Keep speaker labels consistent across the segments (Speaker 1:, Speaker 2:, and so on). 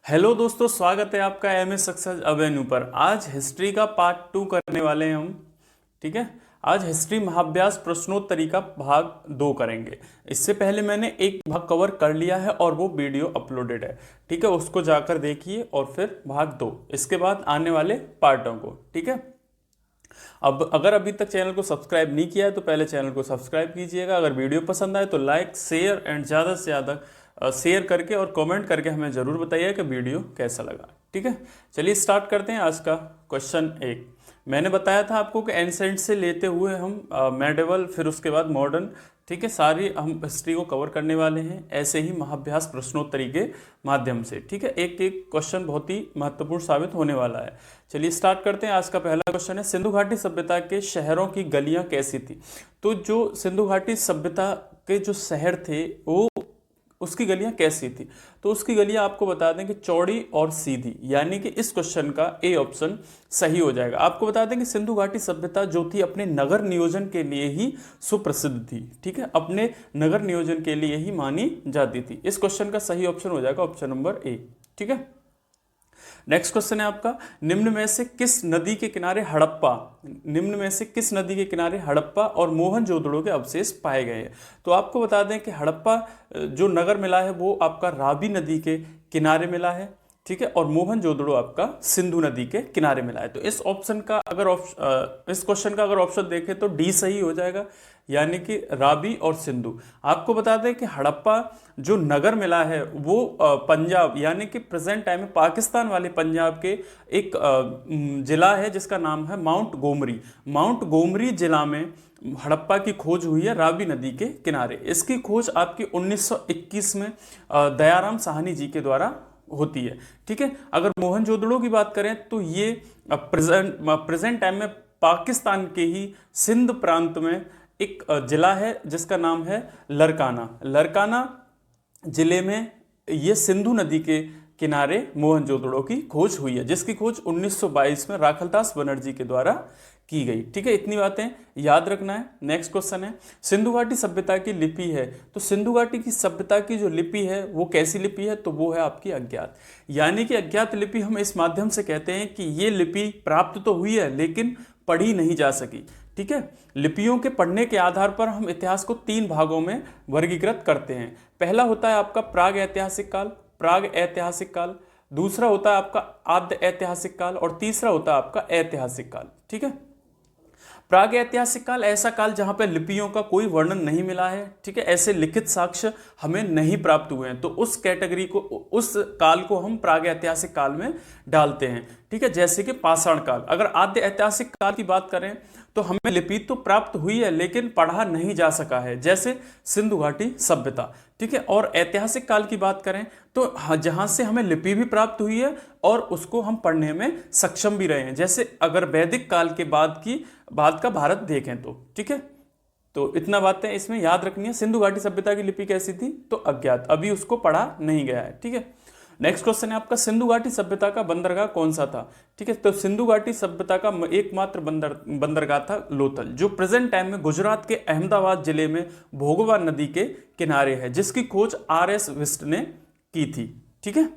Speaker 1: Hello दोस्तों, स्वागत है आपका एमएस सक्सेस अवेन्यू पर। आज हिस्ट्री का पार्ट 2 करने वाले हैं हम। ठीक है, आज हिस्ट्री महाभ्यास प्रश्नोत्तरी का भाग 2 करेंगे। इससे पहले मैंने एक भाग कवर कर लिया है और वो वीडियो अपलोडेड है। ठीक है, उसको जाकर देखिए और फिर भाग 2 इसके बाद आने वाले पार्टों को। ठीक है, अब अगर अभी तक चैनल को सब्सक्राइब नहीं किया है तो पहले चैनल को सब्सक्राइब कीजिएगा। अगर वीडियो पसंद आए तो लाइक शेयर एंड ज़्यादा से ज़्यादा शेयर करके और कमेंट करके हमें ज़रूर बताइए कि वीडियो कैसा लगा। ठीक है, चलिए स्टार्ट करते हैं आज का क्वेश्चन 1। मैंने बताया था आपको कि एंसेंट से लेते हुए हम मेडिवल फिर उसके बाद मॉडर्न, ठीक है, सारी हम हिस्ट्री को कवर करने वाले हैं ऐसे ही महाभ्यास प्रश्नोत्तरी के माध्यम से। ठीक है, एक एक क्वेश्चन बहुत ही महत्वपूर्ण साबित होने वाला है। चलिए स्टार्ट करते हैं। आज का पहला क्वेश्चन है, सिंधु घाटी सभ्यता के शहरों की गलियां कैसी थी? तो जो सिंधु घाटी सभ्यता के जो शहर थे वो उसकी गलियां कैसी थी? तो उसकी गलियां आपको बता दें कि चौड़ी और सीधी, यानी कि इस क्वेश्चन का ए ऑप्शन सही हो जाएगा। आपको बता दें कि सिंधु घाटी सभ्यता जो थी अपने नगर नियोजन के लिए ही सुप्रसिद्ध थी। ठीक है, अपने नगर नियोजन के लिए ही मानी जाती थी। इस क्वेश्चन का सही ऑप्शन हो जाएगा ऑप्शन नंबर ए। ठीक है, नेक्स्ट क्वेश्चन है आपका, निम्न में से किस नदी के किनारे हड़प्पा और मोहनजोदड़ो के अवशेष पाए गए हैं? तो आपको बता दें कि हड़प्पा जो नगर मिला है वो आपका रावी नदी के किनारे मिला है। ठीक है, और मोहनजोदड़ो आपका सिंधु नदी के किनारे मिला है। तो इस ऑप्शन का अगर इस क्वेश्चन का अगर ऑप्शन देखें तो डी सही हो जाएगा, यानी कि रावी और सिंधु। आपको बता दें कि हड़प्पा जो नगर मिला है वो पंजाब, यानी कि प्रेजेंट टाइम में पाकिस्तान वाले पंजाब के एक जिला है जिसका नाम है माउंट गोमरी। माउंट गोमरी जिला में हड़प्पा की खोज हुई है रावी नदी के किनारे। इसकी खोज आपकी 1921 में दयाराम साहनी जी के द्वारा होती है। ठीक है, अगर मोहनजोदड़ो की बात करें तो ये प्रेजेंट टाइम में पाकिस्तान के ही सिंध प्रांत में एक जिला है जिसका नाम है लरकाना। लरकाना जिले में ये सिंधु नदी के किनारे मोहनजोदड़ो की खोज हुई है, जिसकी खोज 1922 में राखलदास बनर्जी के द्वारा की गई। ठीक है, इतनी बातें याद रखना है। नेक्स्ट क्वेश्चन है, सिंधु घाटी सभ्यता की लिपि है। तो सिंधु घाटी की सभ्यता की जो लिपि है वो कैसी लिपि है? तो वो है आपकी अज्ञात, यानी कि अज्ञात लिपि हम इस माध्यम से कहते हैं कि ये लिपि प्राप्त तो हुई है लेकिन पढ़ी नहीं जा सकी। ठीक है, लिपियों के पढ़ने के आधार पर हम इतिहास को 3 भागों में वर्गीकृत करते हैं। पहला होता है आपका प्राग ऐतिहासिक काल, प्राग ऐतिहासिक काल। दूसरा होता है आपका आद्य ऐतिहासिक काल और तीसरा होता है आपका ऐतिहासिक काल। ठीक है, प्राग ऐतिहासिक काल ऐसा काल जहां पर लिपियों का कोई वर्णन नहीं मिला है। ठीक है, ऐसे लिखित साक्ष्य हमें नहीं प्राप्त हुए हैं, तो उस कैटेगरी को, उस काल को हम प्राग ऐतिहासिक काल में डालते हैं। ठीक है, जैसे कि पाषाण काल। अगर आद्य ऐतिहासिक काल की बात करें तो हमें लिपि तो प्राप्त हुई है लेकिन पढ़ा नहीं जा सका है, जैसे सिंधु घाटी सभ्यता। ठीक है, और ऐतिहासिक काल की बात करें तो जहां से हमें लिपि भी प्राप्त हुई है और उसको हम पढ़ने में सक्षम भी रहे हैं, जैसे अगर वैदिक काल के बाद का भारत देखें तो। ठीक है, तो इतना बातें इसमें याद रखनी है। सिंधु घाटी सभ्यता की लिपि कैसी थी? तो अज्ञात, अभी उसको पढ़ा नहीं गया है। ठीक है, नेक्स्ट क्वेश्चन है आपका, सिंधु घाटी सभ्यता का बंदरगाह कौन सा था? ठीक है, तो सिंधु घाटी सभ्यता का एकमात्र बंदरगाह था लोथल, जो प्रेजेंट टाइम में गुजरात के अहमदाबाद जिले में भोगवा नदी के किनारे है, जिसकी खोज आर.एस. विस्ट ने की थी। ठीक है,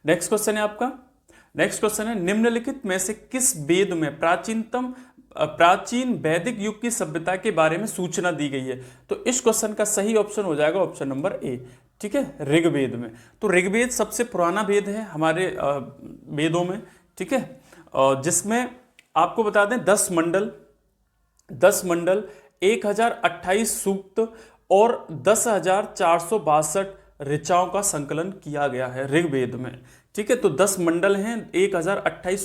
Speaker 1: नेक्स्ट क्वेश्चन है आपका, नेक्स्ट क्वेश्चन है, निम्नलिखित में से किस वेद में प्राचीन वैदिक युग की सभ्यता के बारे में सूचना दी गई है? तो इस क्वेश्चन का सही ऑप्शन हो जाएगा ऑप्शन नंबर ए। ठीक है, ऋग्वेद में। तो ऋग्वेद सबसे पुराना वेद है हमारे वेदों में। ठीक है, जिसमें आपको बता दें 10 मंडल 1028 सूक्त और 10,462 ऋचाओं का संकलन किया गया है ऋग्वेद में। ठीक है, तो 10 मंडल हैं, 1028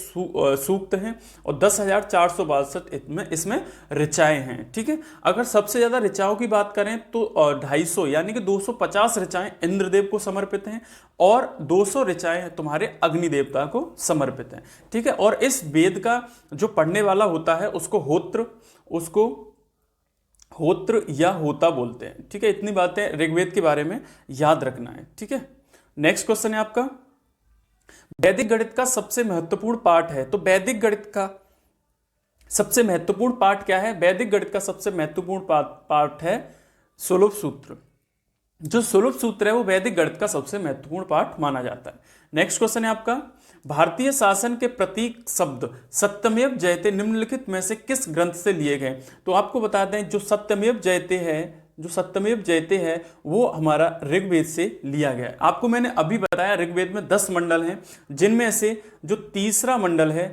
Speaker 1: सूक्त हैं और 10,462 इसमें ऋचाएं हैं। ठीक है, अगर सबसे ज्यादा ऋचाओं की बात करें तो 250 यानी कि 250 ऋचाएं इंद्रदेव को समर्पित हैं और 200 ऋचाएं तुम्हारे अग्नि देवता को समर्पित हैं। ठीक है, और इस वेद का जो पढ़ने वाला होता है उसको होत्र या होता बोलते हैं। ठीक है, इतनी बातें ऋग्वेद के बारे में याद रखना है। ठीक है, नेक्स्ट क्वेश्चन है आपका, वैदिक गणित का सबसे महत्वपूर्ण पाठ है। तो वैदिक गणित का सबसे महत्वपूर्ण पाठ क्या है? वैदिक गणित का सबसे महत्वपूर्ण पाठ है सुलभ सूत्र। जो सुलभ सूत्र है वो वैदिक गणित का सबसे महत्वपूर्ण पाठ माना जाता है। नेक्स्ट क्वेश्चन है आपका, भारतीय शासन के प्रतीक शब्द सत्यमेव जयते निम्नलिखित में से किस ग्रंथ से लिए गए? तो आपको बता दें जो सत्यमेव जयते है, जो सत्यमेव जयते है वो हमारा ऋग्वेद से लिया गया है। आपको मैंने अभी बताया ऋग्वेद में 10 मंडल हैं, जिनमें से जो तीसरा मंडल है,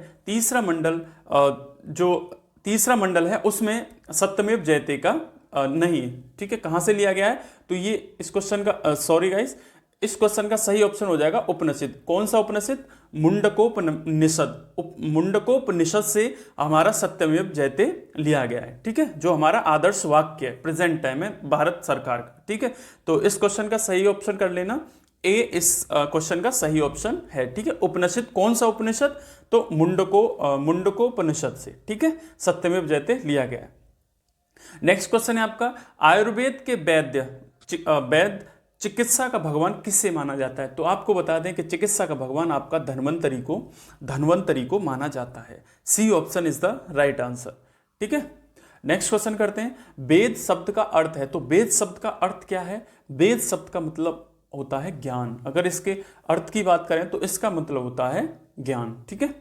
Speaker 1: जो तीसरा मंडल है उसमें सत्यमेव जयते का नहीं है। ठीक है, कहां से लिया गया है? तो ये इस क्वेश्चन का सॉरी गाइस, इस क्वेश्चन का सही ऑप्शन हो जाएगा उपनिषद। कौन सा उपनिषद? मुंडकोपनिषद। मुंडकोपनिषद से हमारा सत्यमेव जयते लिया गया है। ठीक है, जो हमारा आदर्श वाक्य है प्रेजेंट टाइम में भारत सरकार का। ठीक है, तो इस क्वेश्चन का सही ऑप्शन कर लेना, ए इस क्वेश्चन का सही ऑप्शन है। ठीक है, उपनिषद कौन सा उपनिषद? तो मुंडकोपनिषद से। ठीक है, सत्यमेव जयते लिया गया है। नेक्स्ट क्वेश्चन है आपका, आयुर्वेद के वैद्य चिकित्सा का भगवान किससे माना जाता है? तो आपको बता दें कि चिकित्सा का भगवान आपका धन्वंतरी को माना जाता है। C option is the right answer. ठीक है, नेक्स्ट क्वेश्चन करते हैं, वेद शब्द का अर्थ है। तो वेद शब्द का अर्थ क्या है? वेद शब्द का मतलब होता है ज्ञान। अगर इसके अर्थ की बात करें तो इसका मतलब होता है ज्ञान। ठीक है,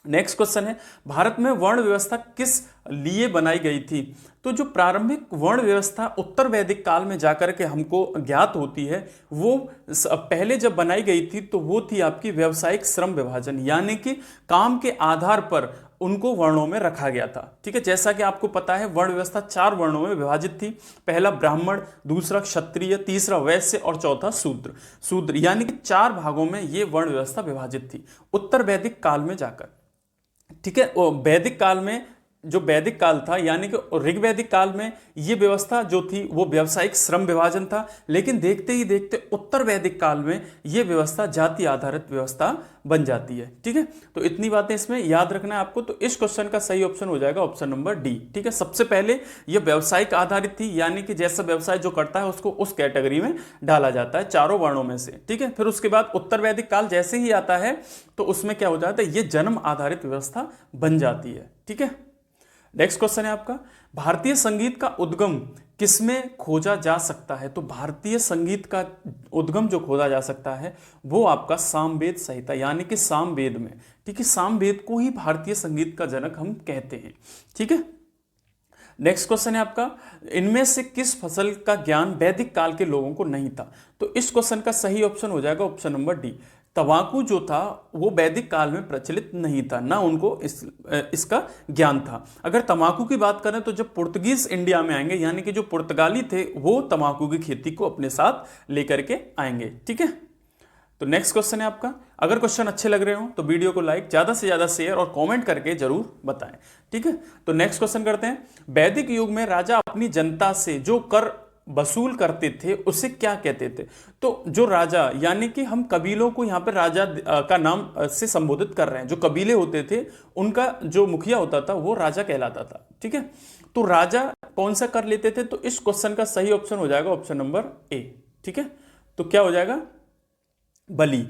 Speaker 1: नेक्स्ट क्वेश्चन है, भारत में वर्ण व्यवस्था किस लिए बनाई गई थी? तो जो प्रारंभिक वर्ण व्यवस्था उत्तर वैदिक काल में जाकर के हमको ज्ञात होती है, वो पहले जब बनाई गई थी तो वो थी आपकी व्यावसायिक श्रम विभाजन, यानी कि काम के आधार पर उनको वर्णों में रखा गया था। ठीक है, जैसा कि आपको पता है वर्ण व्यवस्था 4 वर्णों में विभाजित थी। पहला ब्राह्मण, दूसरा क्षत्रिय, तीसरा वैश्य और चौथा शूद्र, यानी कि 4 भागों में ये वर्ण व्यवस्था विभाजित थी उत्तर वैदिक काल में जाकर। ठीक है, वैदिक काल में जो वैदिक काल था, यानी कि ऋग्वैदिक काल में ये व्यवस्था जो थी वो व्यावसायिक श्रम विभाजन था, लेकिन देखते ही देखते उत्तर वैदिक काल में ये व्यवस्था जाति आधारित व्यवस्था बन जाती है। ठीक है, तो इतनी बातें इसमें याद रखना है आपको। तो इस क्वेश्चन का सही ऑप्शन हो जाएगा ऑप्शन नंबर डी। ठीक है, सबसे पहले ये व्यावसायिक आधारित थी, यानी कि जैसा व्यवसाय जो करता है उसको उस कैटेगरी में डाला जाता है 4 वर्णों में से। ठीक है, फिर उसके बाद उत्तर वैदिक काल जैसे ही आता है तो उसमें क्या हो जाता है, ये जन्म आधारित व्यवस्था बन जाती है। ठीक है, नेक्स्ट क्वेश्चन है आपका, भारतीय संगीत का उद्गम किसमें खोजा जा सकता है? तो भारतीय संगीत का उद्गम जो खोजा जा सकता है वो आपका सामवेद संहिता, यानी कि सामवेद में। ठीक है, सामवेद को ही भारतीय संगीत का जनक हम कहते हैं। ठीक है, नेक्स्ट क्वेश्चन है आपका, इनमें से किस फसल का ज्ञान वैदिक काल के लोगों को नहीं था? तो इस क्वेश्चन का सही ऑप्शन हो जाएगा ऑप्शन नंबर डी। तंबाकू जो था वो वैदिक काल में प्रचलित नहीं था, ना उनको इसका ज्ञान था। अगर तंबाकू की बात करें तो जब पुर्तगीज इंडिया में आएंगे, यानी कि जो पुर्तगाली थे वो तंबाकू की खेती को अपने साथ लेकर के आएंगे। ठीक है, तो नेक्स्ट क्वेश्चन है आपका, अगर क्वेश्चन अच्छे लग रहे हो तो वीडियो को लाइक, ज्यादा से ज्यादा शेयर और कमेंट करके जरूर बताएं। ठीक है, तो नेक्स्ट क्वेश्चन करते हैं, वैदिक युग में राजा अपनी जनता से जो कर वसूल करते थे उसे क्या कहते थे? तो जो राजा, यानी कि हम कबीलों को यहाँ पे राजा का नाम से संबोधित कर रहे हैं, जो कबीले होते थे उनका जो मुखिया होता था वो राजा कहलाता था। ठीक है, तो राजा कौन सा कर लेते थे? तो इस क्वेश्चन का सही ऑप्शन हो जाएगा ऑप्शन नंबर ए। ठीक है, तो क्या हो जाएगा, बलि।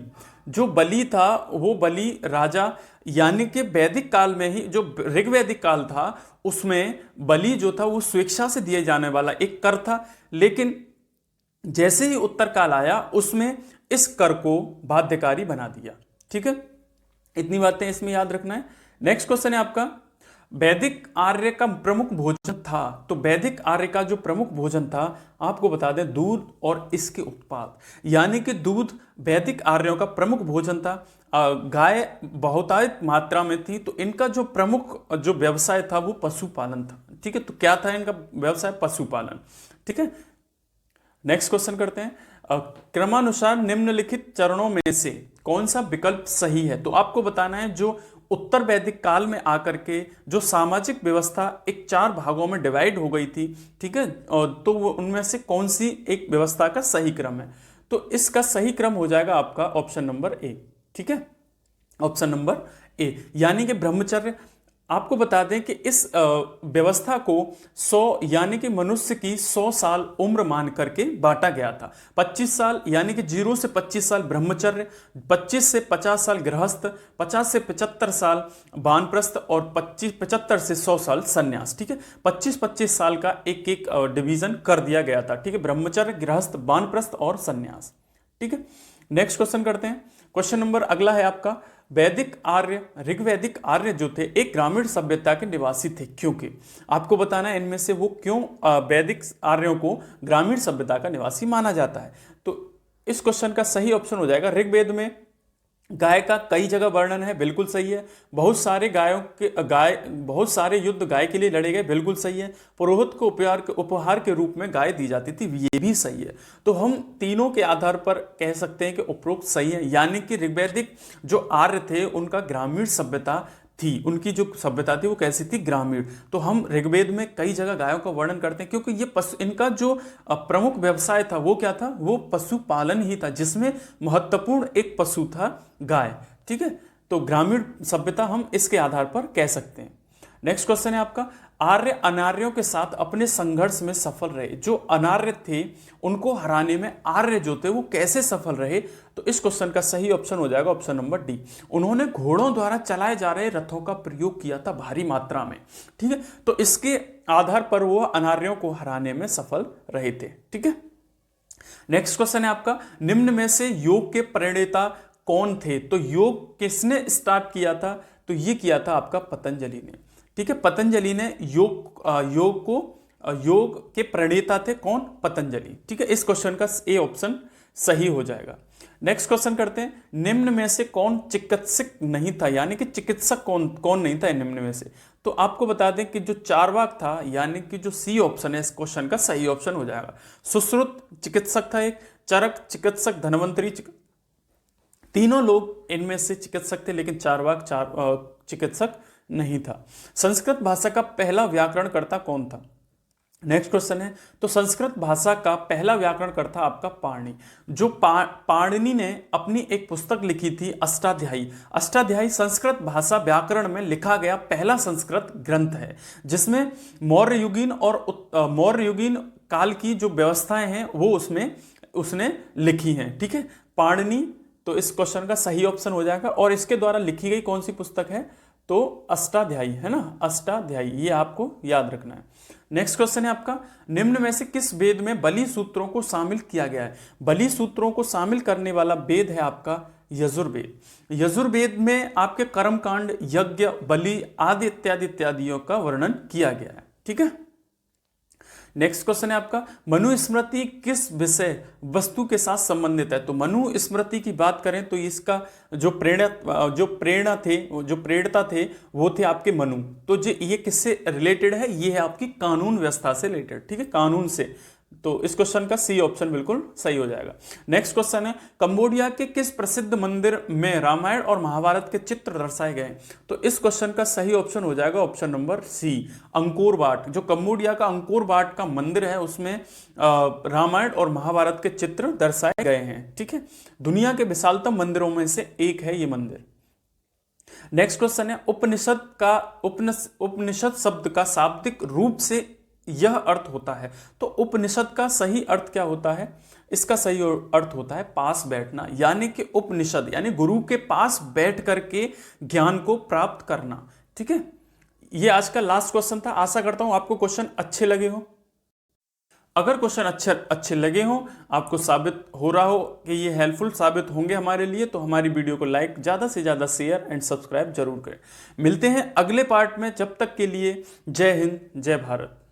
Speaker 1: जो बलि था वो बलि राजा, यानी कि वैदिक काल में ही जो ऋग्वैदिक काल था उसमें बलि जो था वो स्वेच्छा से दिए जाने वाला एक कर था, लेकिन जैसे ही उत्तर काल आया उसमें इस कर को बाध्यकारी बना दिया। ठीक है, इतनी बातें इसमें याद रखना है। नेक्स्ट क्वेश्चन है आपका, वैदिक आर्य का प्रमुख भोजन था? तो वैदिक आर्य का जो प्रमुख भोजन था आपको बता दें दूध और इसके उत्पाद, यानी कि दूध वैदिक आर्यों का प्रमुख भोजन था। गाय बहुतायत मात्रा में थी, तो इनका जो प्रमुख जो व्यवसाय था वो पशुपालन था। ठीक है, तो क्या था इनका व्यवसाय? पशुपालन। ठीक है, नेक्स्ट क्वेश्चन करते हैं, क्रमानुसार निम्नलिखित चरणों में से कौन सा विकल्प सही है? तो आपको बताना है जो उत्तर वैदिक काल में आकर के जो सामाजिक व्यवस्था एक 4 भागों में डिवाइड हो गई थी। ठीक है, तो वो उनमें से कौन सी एक व्यवस्था का सही क्रम है? तो इसका सही क्रम हो जाएगा आपका ऑप्शन नंबर ए। ठीक है, ऑप्शन नंबर ए, यानी कि ब्रह्मचर्य, आपको बता दें कि इस व्यवस्था को 100 यानी कि मनुष्य की 100 साल उम्र मान करके बांटा गया था। 25 साल यानी कि 0 से 25 साल ब्रह्मचर्य, 25 से 50 साल गृहस्थ, 50 से 75 साल वानप्रस्थ और 75 से 100 साल सन्यास। ठीक है, 25-25 साल का एक एक डिवीजन कर दिया गया था। ठीक है, ब्रह्मचर्य, गृहस्थ, वानप्रस्थ और सन्यास। ठीक है, नेक्स्ट क्वेश्चन करते हैं। क्वेश्चन नंबर अगला है आपका, वैदिक आर्य, ऋग्वैदिक आर्य जो थे एक ग्रामीण सभ्यता के निवासी थे, क्योंकि आपको बताना है इनमें से वो क्यों वैदिक आर्यों को ग्रामीण सभ्यता का निवासी माना जाता है। तो इस क्वेश्चन का सही ऑप्शन हो जाएगा, ऋग्वेद में गाय का कई जगह वर्णन है, बिल्कुल सही है। बहुत सारे युद्ध गाय के लिए लड़े गए, बिल्कुल सही है। पुरोहित को उपहार के रूप में गाय दी जाती थी, ये भी सही है। तो हम तीनों के आधार पर कह सकते हैं कि उपरोक्त सही है, यानी कि ऋग्वैदिक जो आर्य थे उनका ग्रामीण सभ्यता थी, उनकी जो सभ्यता थी वो कैसी थी, ग्रामीण। तो हम ऋग्वेद में कई जगह गायों का वर्णन करते हैं, क्योंकि ये पशु, इनका जो प्रमुख व्यवसाय था वो क्या था, वो पशुपालन ही था, जिसमें महत्वपूर्ण एक पशु था गाय। ठीक है, तो ग्रामीण सभ्यता हम इसके आधार पर कह सकते हैं। नेक्स्ट क्वेश्चन है आपका, आर्य अनार्यों के साथ अपने संघर्ष में सफल रहे। जो अनार्य थे उनको हराने में आर्य जो थे वो कैसे सफल रहे, तो इस क्वेश्चन का सही ऑप्शन हो जाएगा ऑप्शन नंबर डी। उन्होंने घोड़ों द्वारा चलाए जा रहे रथों का प्रयोग किया था भारी मात्रा में। ठीक है, तो इसके आधार पर वो अनार्यों को हराने में सफल रहे थे। ठीक है, नेक्स्ट क्वेश्चन है आपका, निम्न में से योग के प्रणेता कौन थे। तो योग किसने स्टार्ट किया था, तो ये किया था आपका पतंजलि ने। ठीक है, पतंजलि ने योग के प्रणेता थे कौन, पतंजलि। ठीक है, इस क्वेश्चन का ए ऑप्शन सही हो जाएगा। नेक्स्ट क्वेश्चन करते हैं, निम्न में से कौन चिकित्सक नहीं था, यानी कि चिकित्सक कौन नहीं था निम्न में से। तो आपको बता दें कि जो चार्वाक था, यानी कि जो सी ऑप्शन है इस क्वेश्चन का सही ऑप्शन हो जाएगा। सुश्रुत चिकित्सक था एक, चरक चिकित्सक, धनवंतरी तीनों लोग इनमें से चिकित्सक थे, लेकिन चार्वाक चिकित्सक नहीं था। संस्कृत भाषा का पहला व्याकरणकर्ता कौन था। नेक्स्ट क्वेश्चन है, तो संस्कृत भाषा का पहला व्याकरणकर्ता आपका पाणिनि। जो पाणिनि ने अपनी एक पुस्तक लिखी थी अष्टाध्यायी। अष्टाध्यायी संस्कृत भाषा व्याकरण में लिखा गया पहला संस्कृत ग्रंथ है, जिसमें मौर्य युगीन काल की जो व्यवस्थाएं हैं वो उसने लिखी हैं। ठीक है, पाणिनि, तो इस क्वेश्चन का सही ऑप्शन हो जाएगा। और इसके द्वारा लिखी गई कौन सी पुस्तक है, तो अष्टाध्यायी है ना, अष्टाध्यायी, ये आपको याद रखना है। नेक्स्ट क्वेश्चन है आपका, निम्न में से किस वेद में बलि सूत्रों को शामिल किया गया है। बलि सूत्रों को शामिल करने वाला वेद है आपका यजुर्वेद। यजुर्वेद में आपके कर्मकांड, यज्ञ, बलि आदि इत्यादियों का वर्णन किया गया है। ठीक है, नेक्स्ट क्वेश्चन है आपका, मनुस्मृति किस विषय वस्तु के साथ संबंधित है। तो मनुस्मृति की बात करें तो इसका जो प्रेरणा थे वो थे आपके मनु। तो ये किससे रिलेटेड है, ये है आपकी कानून व्यवस्था से रिलेटेड। ठीक है, कानून से, तो इस क्वेश्चन का सी ऑप्शन बिल्कुल सही हो जाएगा। नेक्स्ट क्वेश्चन है, कंबोडिया के किस प्रसिद्ध मंदिर में रामायण और महाभारत के चित्र दर्शाए गए। तो इस क्वेश्चन का सही ऑप्शन हो जाएगा option number C, Angkor Wat. जो कंबोडिया का अंकोर वाट का मंदिर है उसमें रामायण और महाभारत के चित्र दर्शाए गए हैं। ठीक है, दुनिया के विशालतम मंदिरों में से एक है ये मंदिर। नेक्स्ट क्वेश्चन है, उपनिषद शब्द का शाब्दिक रूप से यह अर्थ होता है। तो उपनिषद का सही अर्थ क्या होता है, इसका सही अर्थ होता है पास बैठना, यानी कि उपनिषद यानी गुरु के पास बैठ करके ज्ञान को प्राप्त करना। ठीक है, ये आज का लास्ट क्वेश्चन था। आशा करता हूं आपको क्वेश्चन अच्छे लगे हो। अगर क्वेश्चन अच्छे लगे हो, आपको साबित हो रहा हो कि ये हेल्पफुल साबित होंगे हमारे लिए, तो हमारी वीडियो को लाइक, ज़्यादा से ज़्यादा शेयर एंड सब्सक्राइब जरूर करें। मिलते हैं अगले पार्ट में, जब तक के लिए जय हिंद, जय भारत।